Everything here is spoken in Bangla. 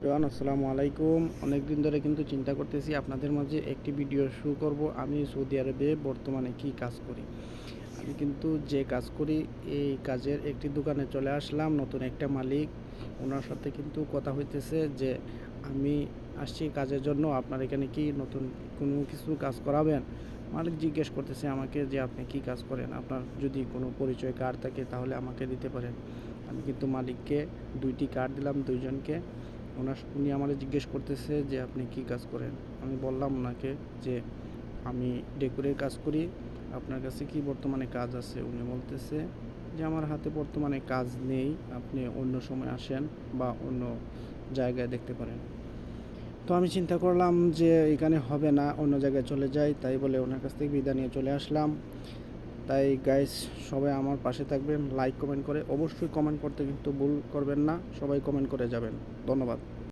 এভরিওয়ান, আসসালামু আলাইকুম। অনেক দিন ধরে কিন্তু চিন্তা করতেছি আপনাদের মাঝে একটি ভিডিও শুরু করব। আমি সৌদি আরবে বর্তমানে কি কাজ করি। আমি কিন্তু যে কাজ করি এই কাজের একটি দোকানে চলে আসলাম। নতুন একটা মালিক, ওনার সাথে কিন্তু কথা হইতেছে যে আমি আসছি কাজের জন্য, আপনার এখানে কি নতুন কোনো কিছু কাজ করাবেন। মালিক জিজ্ঞেস করতেছে আমাকে যে আপনি কি কাজ করেন, আপনার যদি কোনো পরিচয় কার্ড থাকে তাহলে আমাকে দিতে পারেন। আমি কিন্তু মালিককে দুইটি কার্ড দিলাম, দুইজনকে। উনি আমাকে জিজ্ঞেস করতেছে যে আপনি কি কাজ করেন। আমি বললাম ওনাকে যে আমি ডেকোরের কাজ করি, আপনার কাছে কি বর্তমানে কাজ আছে। উনি বলতেছে যে আমার হাতে বর্তমানে কাজ নেই, আপনি অন্য সময় আসেন বা অন্য জায়গায় দেখতে পারেন। তো আমি চিন্তা করলাম যে এখানে হবে না, অন্য জায়গায় চলে যাই। তাই বলে ওনার কাছ থেকে বিদায় নিয়ে চলে আসলাম। তাই গাইস, সবাই আমার পাশে থাকবেন, লাইক কমেন্ট করে, অবশ্যই কমেন্ট করতে কিন্তু ভুল করবেন না, সবাই কমেন্ট করে যাবেন। ধন্যবাদ।